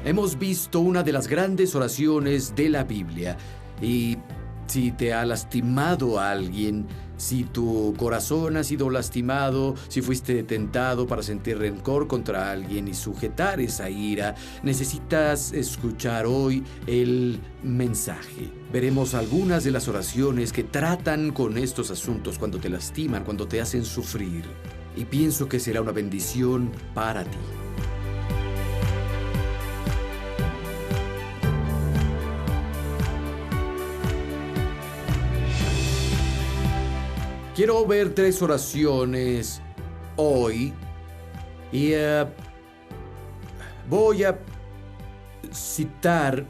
Hemos visto una de las grandes oraciones de la Biblia y si te ha lastimado a alguien, si tu corazón ha sido lastimado, si fuiste tentado para sentir rencor contra alguien y sujetar esa ira, necesitas escuchar hoy el mensaje. Veremos algunas de las oraciones que tratan con estos asuntos cuando te lastiman, cuando te hacen sufrir. Y pienso que será una bendición para ti. Quiero ver 3 oraciones hoy y voy a citar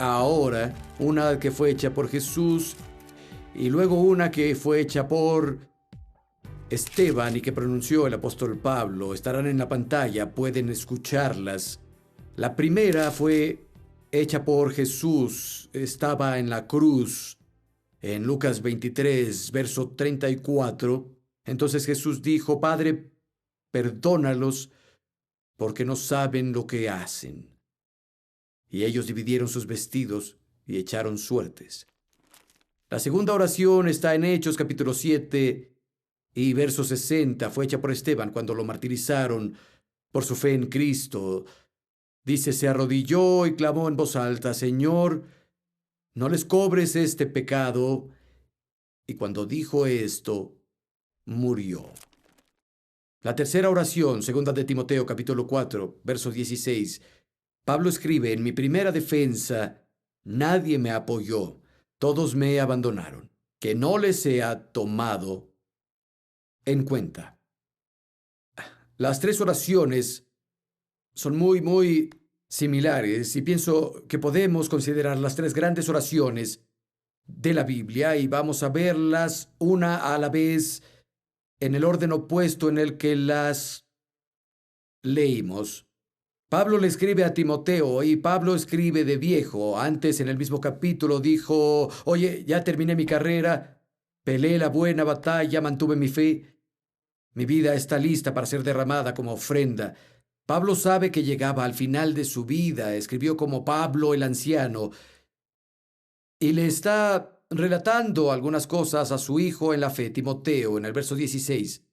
ahora una que fue hecha por Jesús y luego una que fue hecha por Esteban y que pronunció el apóstol Pablo. Estarán en la pantalla, pueden escucharlas. La primera fue hecha por Jesús, estaba en la cruz. En Lucas 23, verso 34, entonces Jesús dijo: Padre, perdónalos, porque no saben lo que hacen. Y ellos dividieron sus vestidos y echaron suertes. La segunda oración está en Hechos capítulo 7 y verso 60. Fue hecha por Esteban cuando lo martirizaron por su fe en Cristo. Dice: se arrodilló y clamó en voz alta: Señor, no les cobres este pecado. Y cuando dijo esto, murió. La tercera oración, segunda de Timoteo, capítulo 4, verso 16. Pablo escribe: en mi primera defensa, nadie me apoyó, todos me abandonaron. Que no les sea tomado en cuenta. Las 3 oraciones son muy similares y pienso que podemos considerar las 3 grandes oraciones de la Biblia y vamos a verlas una a la vez en el orden opuesto en el que las leímos. Pablo le escribe a Timoteo y Pablo escribe de viejo. Antes en el mismo capítulo dijo: oye, ya terminé mi carrera, peleé la buena batalla, mantuve mi fe, mi vida está lista para ser derramada como ofrenda. Pablo sabe que llegaba al final de su vida, escribió como Pablo el anciano, y le está relatando algunas cosas a su hijo en la fe, Timoteo, en el verso 16.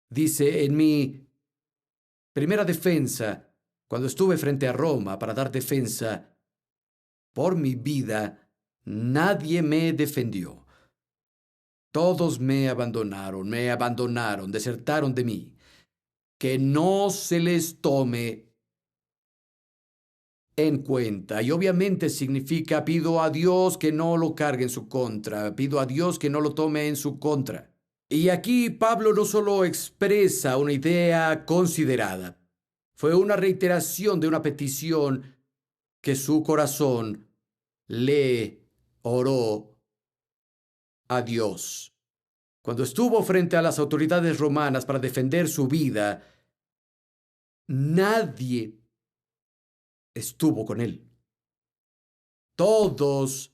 Dice: en mi primera defensa, cuando estuve frente a Roma para dar defensa por mi vida, nadie me defendió. Todos me abandonaron, desertaron de mí. Que no se les tome en cuenta. Y obviamente significa: pido a Dios que no lo cargue en su contra, pido a Dios que no lo tome en su contra. Y aquí Pablo no solo expresa una idea considerada, fue una reiteración de una petición que su corazón le oró a Dios. Cuando estuvo frente a las autoridades romanas para defender su vida, nadie estuvo con él. Todos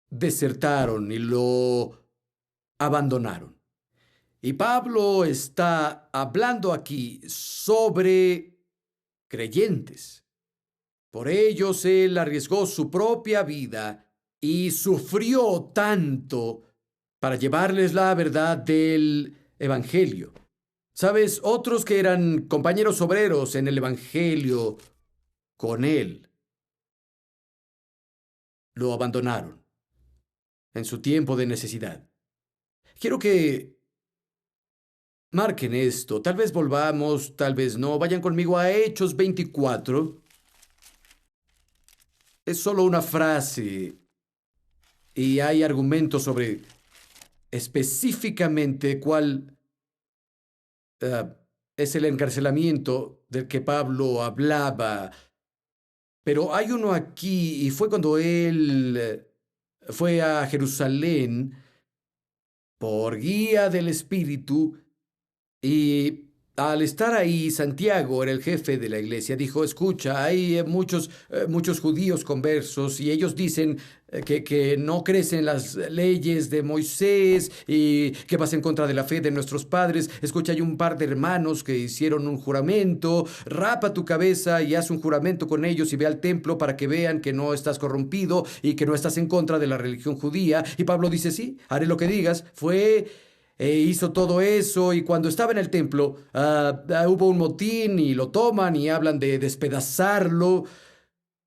desertaron y lo abandonaron. Y Pablo está hablando aquí sobre creyentes. Por ellos él arriesgó su propia vida y sufrió tanto para llevarles la verdad del Evangelio. ¿Sabes? Otros que eran compañeros obreros en el Evangelio con él lo abandonaron en su tiempo de necesidad. Quiero que marquen esto. Tal vez volvamos, tal vez no. Vayan conmigo a Hechos 24. Es solo una frase y hay argumentos sobre específicamente cuál es el encarcelamiento del que Pablo hablaba. Pero hay uno aquí y fue cuando él fue a Jerusalén por guía del Espíritu y Al estar ahí, Santiago era el jefe de la iglesia. Dijo, escucha, hay muchos judíos conversos y ellos dicen que no crecen las leyes de Moisés y que vas en contra de la fe de nuestros padres. Escucha, hay un par de hermanos que hicieron un juramento. Rapa tu cabeza y haz un juramento con ellos y ve al templo para que vean que no estás corrompido y que no estás en contra de la religión judía. Y Pablo dice, sí, haré lo que digas. Hizo todo eso y cuando estaba en el templo hubo un motín y lo toman y hablan de despedazarlo.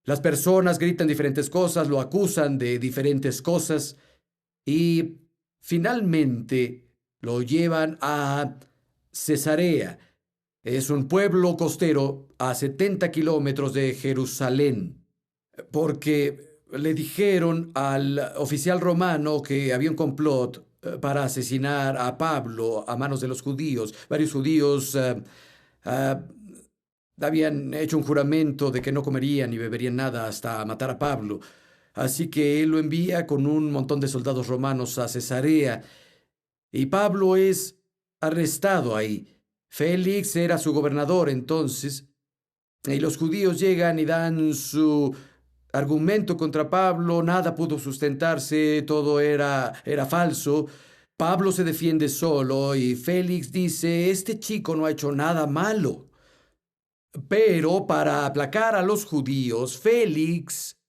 Las personas gritan diferentes cosas, lo acusan de diferentes cosas y finalmente lo llevan a Cesarea. Es un pueblo costero a 70 kilómetros de Jerusalén, porque le dijeron al oficial romano que había un complot para asesinar a Pablo a manos de los judíos. Varios judíos ah, habían hecho un juramento de que no comerían ni beberían nada hasta matar a Pablo. Así que él lo envía con un montón de soldados romanos a Cesarea y Pablo es arrestado ahí. Félix era su gobernador entonces y los judíos llegan y dan su argumento contra Pablo, nada pudo sustentarse, todo era falso. Pablo se defiende solo y Félix dice, este chico no ha hecho nada malo. Pero para aplacar a los judíos, Félix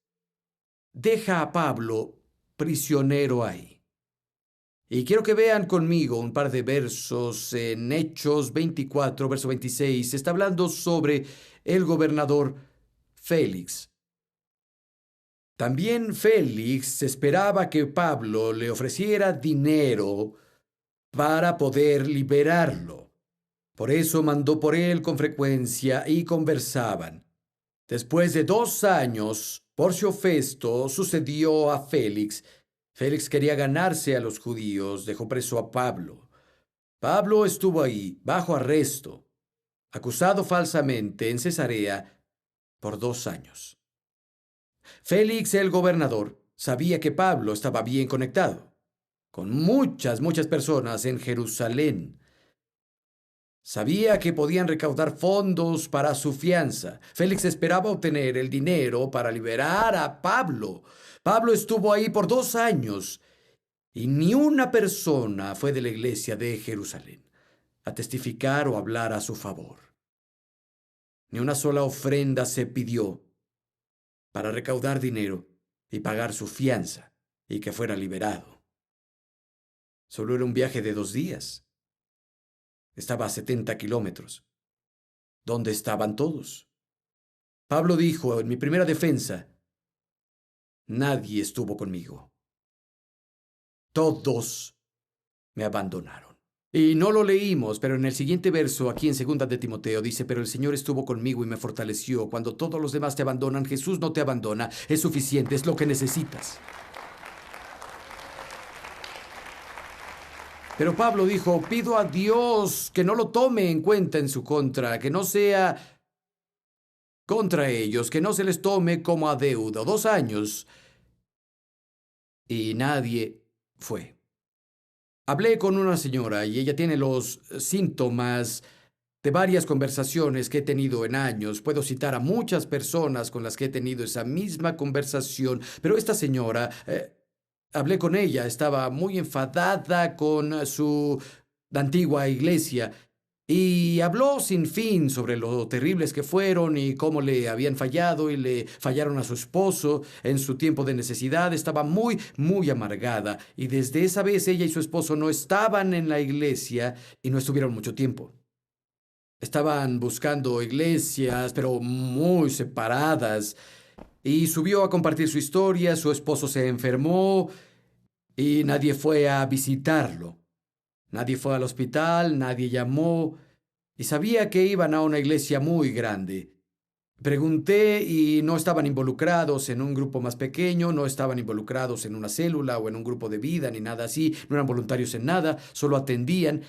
deja a Pablo prisionero ahí. Y quiero que vean conmigo un par de versos en Hechos 24, verso 26. Está hablando sobre el gobernador Félix. También Félix esperaba que Pablo le ofreciera dinero para poder liberarlo. Por eso mandó por él con frecuencia y conversaban. Después de 2 años, Porcio Festo sucedió a Félix. Félix quería ganarse a los judíos, dejó preso a Pablo. Pablo estuvo ahí, bajo arresto, acusado falsamente en Cesarea por 2 años. Félix, el gobernador, sabía que Pablo estaba bien conectado, con muchas personas en Jerusalén. Sabía que podían recaudar fondos para su fianza. Félix esperaba obtener el dinero para liberar a Pablo. Pablo estuvo ahí por 2 años y ni una persona fue de la iglesia de Jerusalén a testificar o hablar a su favor. Ni una sola ofrenda se pidió para recaudar dinero y pagar su fianza y que fuera liberado. Solo era un viaje de 2 días. Estaba a 70 kilómetros. ¿Dónde estaban todos? Pablo dijo en mi primera defensa, nadie estuvo conmigo. Todos me abandonaron. Y no lo leímos, pero en el siguiente verso, aquí en 2 de Timoteo, dice, pero el Señor estuvo conmigo y me fortaleció. Cuando todos los demás te abandonan, Jesús no te abandona. Es suficiente, es lo que necesitas. Pero Pablo dijo, pido a Dios que no lo tome en cuenta en su contra, que no sea contra ellos, que no se les tome como a deuda. 2 años. Y nadie fue. Hablé con una señora y ella tiene los síntomas de varias conversaciones que he tenido en años. Puedo citar a muchas personas con las que he tenido esa misma conversación, pero esta señora, hablé con ella, estaba muy enfadada con su antigua iglesia y habló sin fin sobre lo terribles que fueron y cómo le habían fallado y le fallaron a su esposo en su tiempo de necesidad. Estaba muy amargada y desde esa vez ella y su esposo no estaban en la iglesia y no estuvieron mucho tiempo. Estaban buscando iglesias, pero muy separadas. Y subió a compartir su historia, su esposo se enfermó y nadie fue a visitarlo. Nadie fue al hospital, nadie llamó, y sabía que iban a una iglesia muy grande. Pregunté y no estaban involucrados en un grupo más pequeño, no estaban involucrados en una célula o en un grupo de vida ni nada así, no eran voluntarios en nada, solo atendían.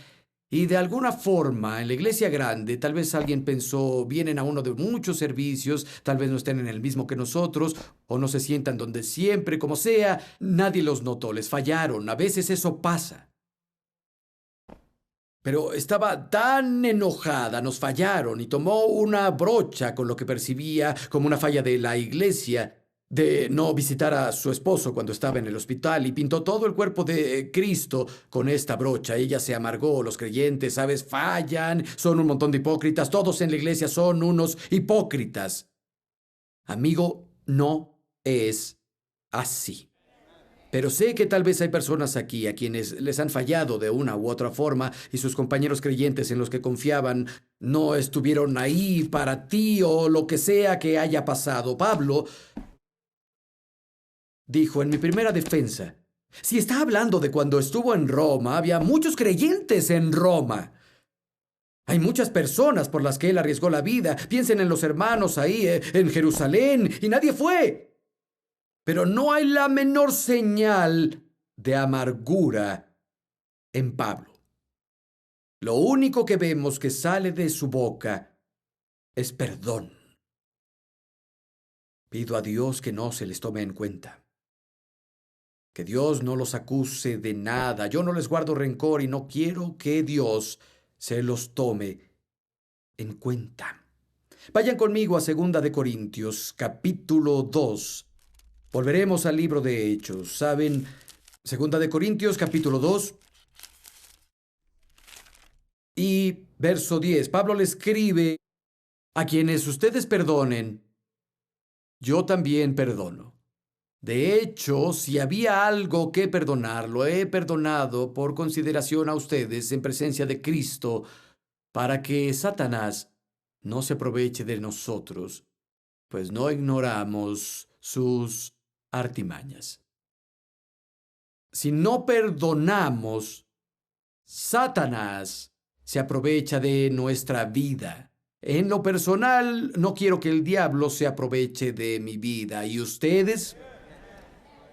Y de alguna forma, en la iglesia grande, tal vez alguien pensó, vienen a uno de muchos servicios, tal vez no estén en el mismo que nosotros, o no se sientan donde siempre, como sea, nadie los notó, les fallaron, a veces eso pasa. Pero estaba tan enojada, nos fallaron y tomó una brocha con lo que percibía como una falla de la iglesia de no visitar a su esposo cuando estaba en el hospital y pintó todo el cuerpo de Cristo con esta brocha. Ella se amargó, los creyentes, ¿sabes? Fallan, son un montón de hipócritas, todos en la iglesia son unos hipócritas. Amigo, no es así. Pero sé que tal vez hay personas aquí a quienes les han fallado de una u otra forma y sus compañeros creyentes en los que confiaban no estuvieron ahí para ti o lo que sea que haya pasado. Pablo dijo en mi primera defensa, si está hablando de cuando estuvo en Roma, había muchos creyentes en Roma. Hay muchas personas por las que él arriesgó la vida. Piensen en los hermanos ahí en Jerusalén y nadie fue. Pero no hay la menor señal de amargura en Pablo. Lo único que vemos que sale de su boca es perdón. Pido a Dios que no se les tome en cuenta. Que Dios no los acuse de nada. Yo no les guardo rencor y no quiero que Dios se los tome en cuenta. Vayan conmigo a 2 de Corintios, capítulo 2. Volveremos al libro de Hechos. ¿Saben? 2 de Corintios, capítulo 2 y verso 10. Pablo le escribe, a quienes ustedes perdonen, yo también perdono. De hecho, si había algo que perdonar, lo he perdonado por consideración a ustedes en presencia de Cristo, para que Satanás no se aproveche de nosotros, pues no ignoramos sus artimañas. Si no perdonamos, Satanás se aprovecha de nuestra vida. En lo personal, no quiero que el diablo se aproveche de mi vida. ¿Y ustedes?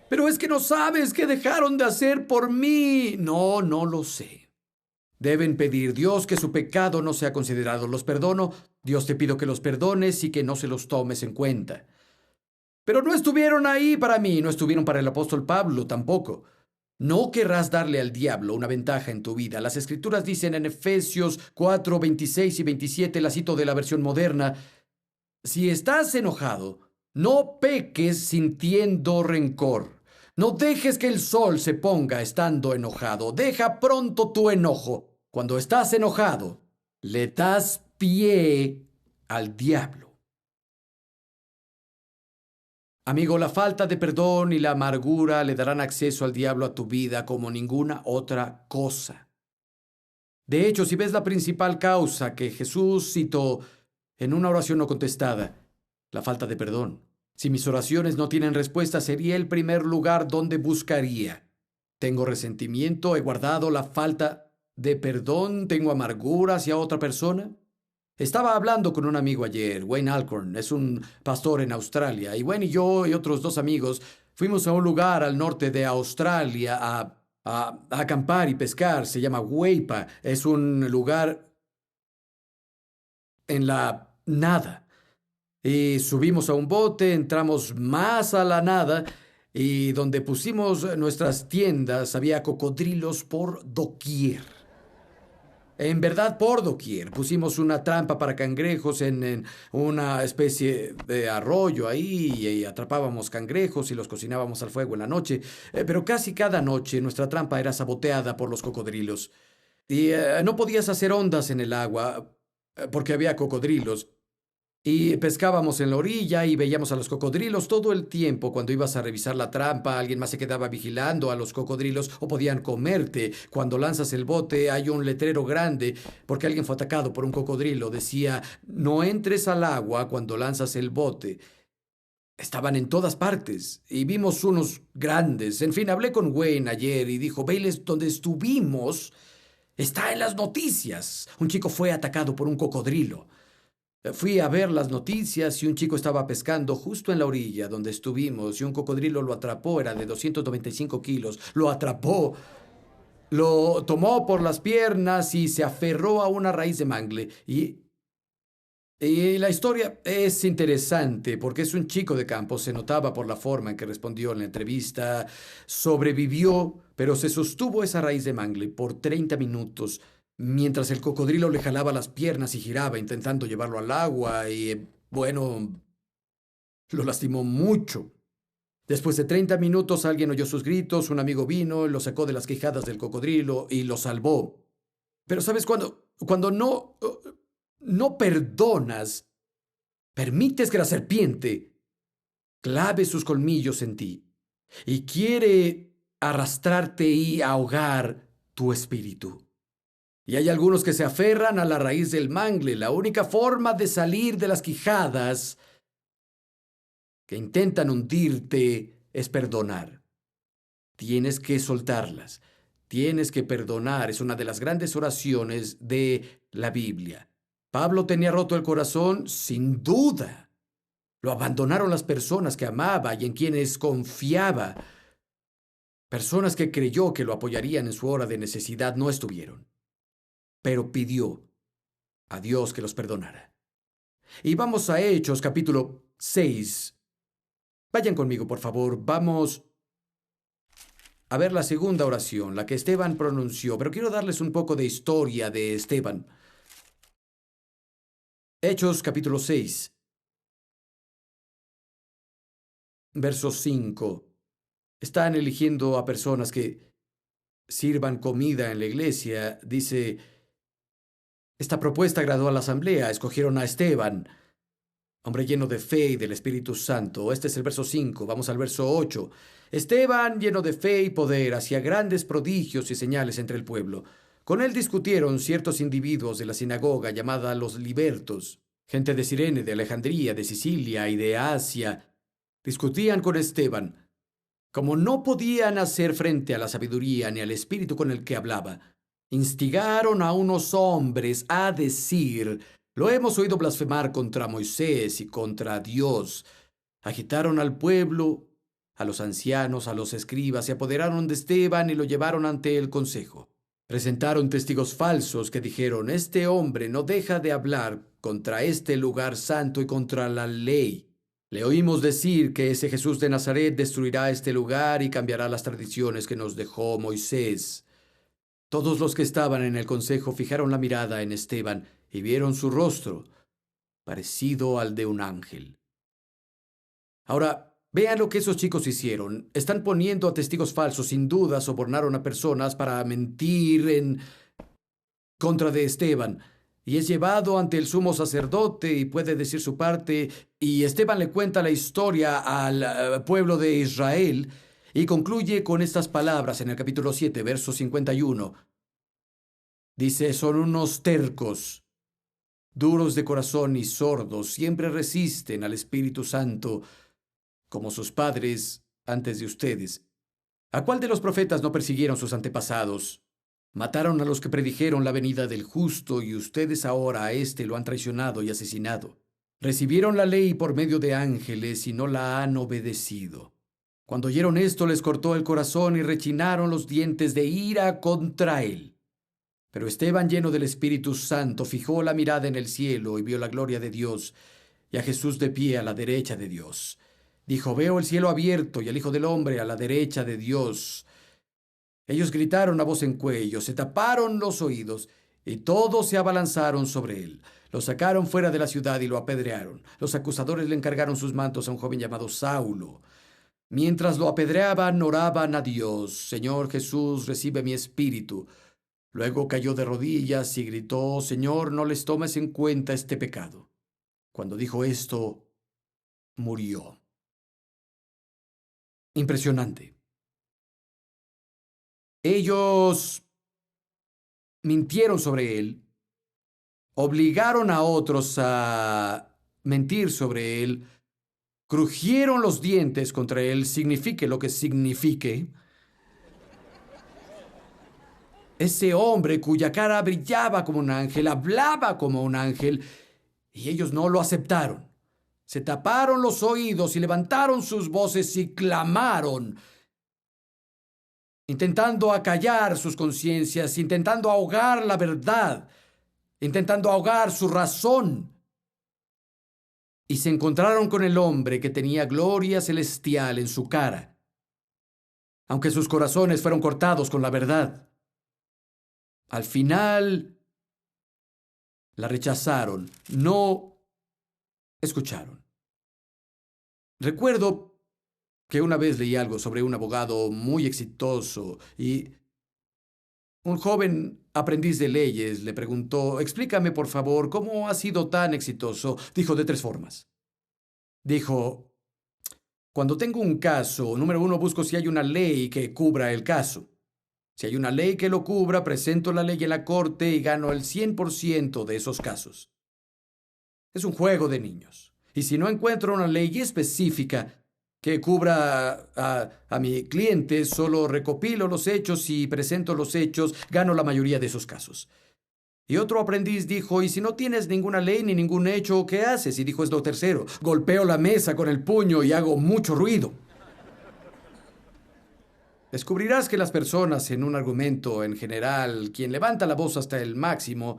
Pero es que no sabes qué dejaron de hacer por mí. No, no lo sé. Deben pedir Dios que su pecado no sea considerado. Los perdono. Dios, te pido que los perdones y que no se los tomes en cuenta. Pero no estuvieron ahí para mí, no estuvieron para el apóstol Pablo tampoco. No querrás darle al diablo una ventaja en tu vida. Las escrituras dicen en Efesios 4, 26 y 27, la cito de la versión moderna, si estás enojado, no peques sintiendo rencor. No dejes que el sol se ponga estando enojado. Deja pronto tu enojo. Cuando estás enojado, le das pie al diablo. Amigo, la falta de perdón y la amargura le darán acceso al diablo a tu vida como ninguna otra cosa. De hecho, si ves la principal causa que Jesús citó en una oración no contestada, la falta de perdón. Si mis oraciones no tienen respuesta, sería el primer lugar donde buscaría. Tengo resentimiento, he guardado la falta de perdón, tengo amargura hacia otra persona. Estaba hablando con un amigo ayer, Wayne Alcorn, es un pastor en Australia, y Wayne y yo y otros 2 amigos fuimos a un lugar al norte de Australia a acampar y pescar. Se llama Weipa, es un lugar en la nada. Y subimos a un bote, entramos más a la nada y donde pusimos nuestras tiendas había cocodrilos por doquier. En verdad, por doquier. Pusimos una trampa para cangrejos en una especie de arroyo ahí y atrapábamos cangrejos y los cocinábamos al fuego en la noche. Pero casi cada noche nuestra trampa era saboteada por los cocodrilos. Y no podías hacer ondas en el agua porque había cocodrilos. Y pescábamos en la orilla y veíamos a los cocodrilos todo el tiempo. Cuando ibas a revisar la trampa, alguien más se quedaba vigilando a los cocodrilos o podían comerte. Cuando lanzas el bote hay un letrero grande porque alguien fue atacado por un cocodrilo. Decía, no entres al agua cuando lanzas el bote. Estaban en todas partes y vimos unos grandes. En fin, hablé con Wayne ayer y dijo, Bayless, donde estuvimos está en las noticias. Un chico fue atacado por un cocodrilo. Fui a ver las noticias y un chico estaba pescando justo en la orilla donde estuvimos y un cocodrilo lo atrapó, era de 295 kilos, lo atrapó, lo tomó por las piernas y se aferró a una raíz de mangle. Y la historia es interesante porque es un chico de campo, se notaba por la forma en que respondió en la entrevista, sobrevivió, pero se sostuvo esa raíz de mangle por 30 minutos. mientras el cocodrilo le jalaba las piernas y giraba intentando llevarlo al agua y, bueno, lo lastimó mucho. Después de 30 minutos alguien oyó sus gritos, un amigo vino, lo sacó de las quijadas del cocodrilo y lo salvó. Pero ¿sabes cuando no perdonas, permites que la serpiente clave sus colmillos en ti y quiere arrastrarte y ahogar tu espíritu? Y hay algunos que se aferran a la raíz del mangle. La única forma de salir de las quijadas que intentan hundirte es perdonar. Tienes que soltarlas. Tienes que perdonar. Es una de las grandes oraciones de la Biblia. Pablo tenía roto el corazón, sin duda. Lo abandonaron las personas que amaba y en quienes confiaba. Personas que creyó que lo apoyarían en su hora de necesidad no estuvieron. Pero pidió a Dios que los perdonara. Y vamos a Hechos capítulo 6. Vayan conmigo, por favor. Vamos a ver la segunda oración, la que Esteban pronunció. Pero quiero darles un poco de historia de Esteban. Hechos capítulo 6, verso 5. Están eligiendo a personas que sirvan comida en la iglesia. Dice, esta propuesta agradó a la asamblea. Escogieron a Esteban, hombre lleno de fe y del Espíritu Santo. Este es el verso 5. Vamos al verso 8. Esteban, lleno de fe y poder, hacía grandes prodigios y señales entre el pueblo. Con él discutieron ciertos individuos de la sinagoga llamada los libertos, gente de Cirene, de Alejandría, de Sicilia y de Asia. Discutían con Esteban. Como no podían hacer frente a la sabiduría ni al espíritu con el que hablaba, instigaron a unos hombres a decir: lo hemos oído blasfemar contra Moisés y contra Dios. Agitaron al pueblo, a los ancianos, a los escribas, se apoderaron de Esteban y lo llevaron ante el consejo. Presentaron testigos falsos que dijeron: este hombre no deja de hablar contra este lugar santo y contra la ley. Le oímos decir que ese Jesús de Nazaret destruirá este lugar y cambiará las tradiciones que nos dejó Moisés. Todos los que estaban en el consejo fijaron la mirada en Esteban y vieron su rostro, parecido al de un ángel. Ahora, vean lo que esos chicos hicieron. Están poniendo a testigos falsos. Sin duda sobornaron a personas para mentir en contra de Esteban. Y es llevado ante el sumo sacerdote y puede decir su parte. Y Esteban le cuenta la historia al pueblo de Israel y concluye con estas palabras en el capítulo 7, verso 51. Dice, son unos tercos, duros de corazón y sordos, siempre resisten al Espíritu Santo, como sus padres antes de ustedes. ¿A cuál de los profetas no persiguieron sus antepasados? Mataron a los que predijeron la venida del justo, y ustedes ahora a éste lo han traicionado y asesinado. Recibieron la ley por medio de ángeles y no la han obedecido. Cuando oyeron esto, les cortó el corazón y rechinaron los dientes de ira contra él. Pero Esteban, lleno del Espíritu Santo, fijó la mirada en el cielo y vio la gloria de Dios y a Jesús de pie a la derecha de Dios. Dijo, veo el cielo abierto y al Hijo del Hombre a la derecha de Dios. Ellos gritaron a voz en cuello, se taparon los oídos y todos se abalanzaron sobre él. Lo sacaron fuera de la ciudad y lo apedrearon. Los acusadores le encargaron sus mantos a un joven llamado Saulo. Mientras lo apedreaban, oraban a Dios. Señor Jesús, recibe mi espíritu. Luego cayó de rodillas y gritó, Señor, no les tomes en cuenta este pecado. Cuando dijo esto, murió. Impresionante. Ellos mintieron sobre él, obligaron a otros a mentir sobre él, crujieron los dientes contra él, signifique lo que signifique. Ese hombre cuya cara brillaba como un ángel, hablaba como un ángel, y ellos no lo aceptaron. Se taparon los oídos y levantaron sus voces y clamaron, intentando acallar sus conciencias, intentando ahogar la verdad, intentando ahogar su razón. Y se encontraron con el hombre que tenía gloria celestial en su cara, aunque sus corazones fueron cortados con la verdad. Al final la rechazaron, no escucharon. Recuerdo que una vez leí algo sobre un abogado muy exitoso y un joven aprendiz de leyes le preguntó: explícame por favor, ¿cómo has sido tan exitoso? Dijo: de 3 formas. Dijo: cuando tengo un caso, número 1, busco si hay una ley que cubra el caso. Si hay una ley que lo cubra, presento la ley en la corte y gano el 100% de esos casos. Es un juego de niños. Y si no encuentro una ley específica que cubra a mi cliente, solo recopilo los hechos y presento los hechos, gano la mayoría de esos casos. Y otro aprendiz dijo: ¿y si no tienes ninguna ley ni ningún hecho, qué haces? Y dijo: es lo tercero. Golpeo la mesa con el puño y hago mucho ruido. Descubrirás que las personas en un argumento en general, quien levanta la voz hasta el máximo,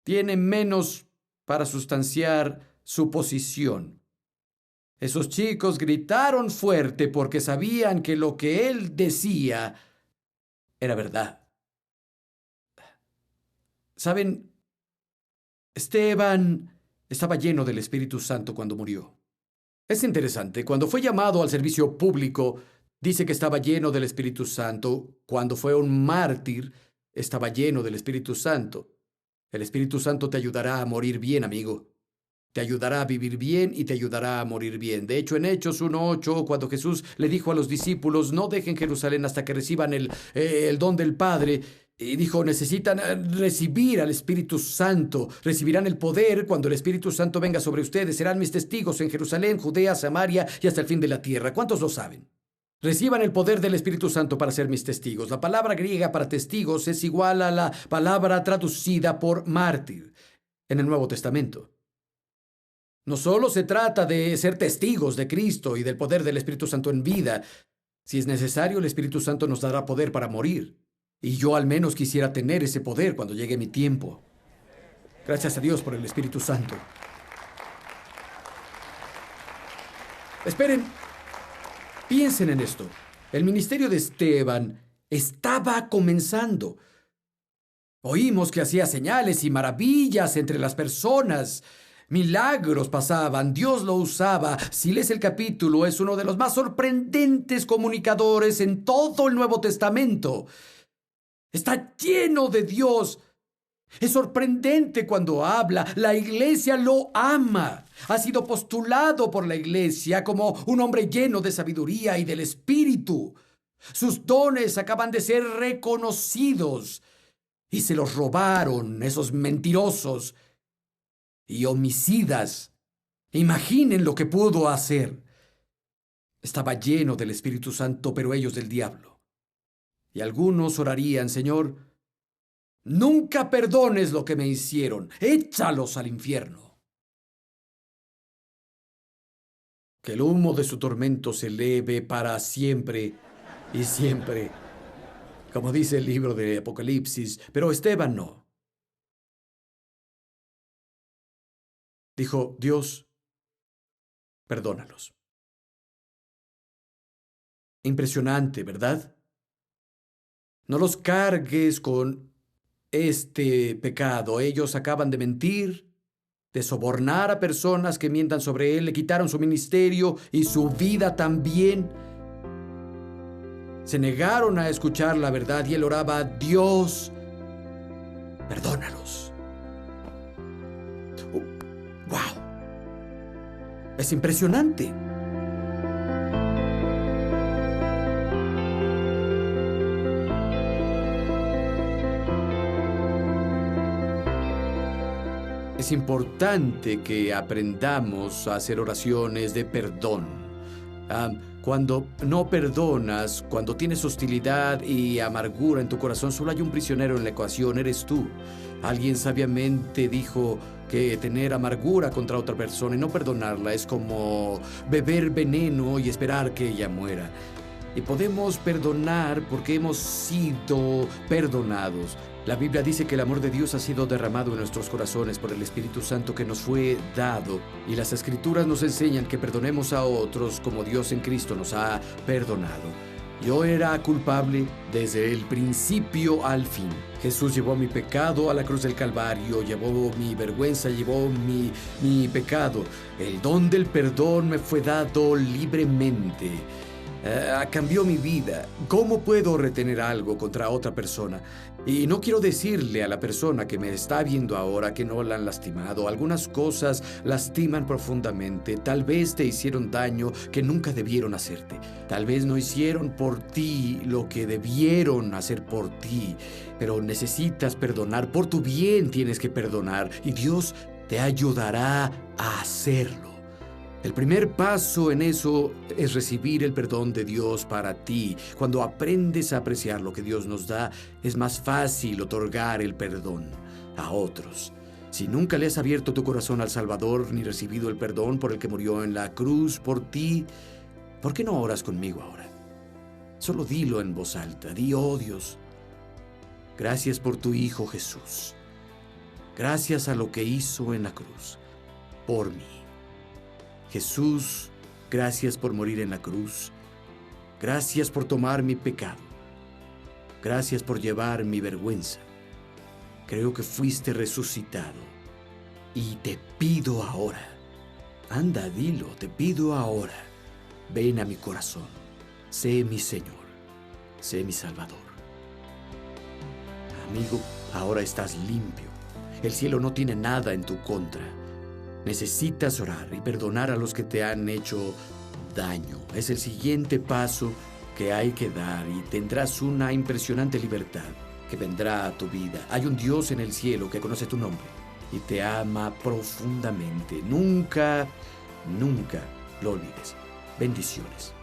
tiene menos para sustanciar su posición. Esos chicos gritaron fuerte porque sabían que lo que él decía era verdad. ¿Saben? Esteban estaba lleno del Espíritu Santo cuando murió. Es interesante, cuando fue llamado al servicio público, dice que estaba lleno del Espíritu Santo. Cuando fue un mártir, estaba lleno del Espíritu Santo. El Espíritu Santo te ayudará a morir bien, amigo. Te ayudará a vivir bien y te ayudará a morir bien. De hecho, en Hechos 1:8, cuando Jesús le dijo a los discípulos: no dejen Jerusalén hasta que reciban el don del Padre, y dijo: necesitan recibir al Espíritu Santo. Recibirán el poder cuando el Espíritu Santo venga sobre ustedes. Serán mis testigos en Jerusalén, Judea, Samaria y hasta el fin de la tierra. ¿Cuántos lo saben? Reciban el poder del Espíritu Santo para ser mis testigos. La palabra griega para testigos es igual a la palabra traducida por mártir en el Nuevo Testamento. No solo se trata de ser testigos de Cristo y del poder del Espíritu Santo en vida. Si es necesario, el Espíritu Santo nos dará poder para morir. Y yo al menos quisiera tener ese poder cuando llegue mi tiempo. Gracias a Dios por el Espíritu Santo. Esperen, piensen en esto. El ministerio de Esteban estaba comenzando. Oímos que hacía señales y maravillas entre las personas. Milagros pasaban, Dios lo usaba. Si lees el capítulo, es uno de los más sorprendentes comunicadores en todo el Nuevo Testamento. Está lleno de Dios. Es sorprendente cuando habla. La iglesia lo ama. Ha sido postulado por la iglesia como un hombre lleno de sabiduría y del Espíritu. Sus dones acaban de ser reconocidos y se los robaron esos mentirosos y homicidas. Imaginen lo que pudo hacer. Estaba lleno del Espíritu Santo, pero ellos del diablo. Y algunos orarían: Señor, nunca perdones lo que me hicieron. Échalos al infierno. Que el humo de su tormento se eleve para siempre y siempre, como dice el libro de Apocalipsis. Pero Esteban no. Dijo: Dios, perdónalos. Impresionante, ¿verdad? No los cargues con este pecado. Ellos acaban de mentir, de sobornar a personas que mientan sobre él, le quitaron su ministerio y su vida también. Se negaron a escuchar la verdad y él oraba: Dios, perdónalos. ¡Wow! Es impresionante. Es importante que aprendamos a hacer oraciones de perdón. Cuando no perdonas, cuando tienes hostilidad y amargura en tu corazón, solo hay un prisionero en la ecuación: eres tú. Alguien sabiamente dijo que tener amargura contra otra persona y no perdonarla es como beber veneno y esperar que ella muera. Y podemos perdonar porque hemos sido perdonados. La Biblia dice que el amor de Dios ha sido derramado en nuestros corazones por el Espíritu Santo que nos fue dado. Y las Escrituras nos enseñan que perdonemos a otros como Dios en Cristo nos ha perdonado. Yo era culpable desde el principio al fin. Jesús llevó mi pecado a la cruz del Calvario, llevó mi vergüenza, llevó mi pecado. El don del perdón me fue dado libremente. Cambió mi vida. ¿Cómo puedo retener algo contra otra persona? Y no quiero decirle a la persona que me está viendo ahora que no la han lastimado. Algunas cosas lastiman profundamente. Tal vez te hicieron daño que nunca debieron hacerte. Tal vez no hicieron por ti lo que debieron hacer por ti. Pero necesitas perdonar. Por tu bien tienes que perdonar. Y Dios te ayudará a hacerlo. El primer paso en eso es recibir el perdón de Dios para ti. Cuando aprendes a apreciar lo que Dios nos da, es más fácil otorgar el perdón a otros. Si nunca le has abierto tu corazón al Salvador ni recibido el perdón por el que murió en la cruz por ti, ¿por qué no oras conmigo ahora? Solo dilo en voz alta. Di: oh Dios, gracias por tu Hijo Jesús. Gracias a lo que hizo en la cruz por mí. Jesús, gracias por morir en la cruz. Gracias por tomar mi pecado. Gracias por llevar mi vergüenza. Creo que fuiste resucitado. Y te pido ahora, anda, dilo, te pido ahora, ven a mi corazón. Sé mi Señor. Sé mi Salvador. Amigo, ahora estás limpio. El cielo no tiene nada en tu contra. Necesitas orar y perdonar a los que te han hecho daño. Es el siguiente paso que hay que dar y tendrás una impresionante libertad que vendrá a tu vida. Hay un Dios en el cielo que conoce tu nombre y te ama profundamente. Nunca, nunca lo olvides. Bendiciones.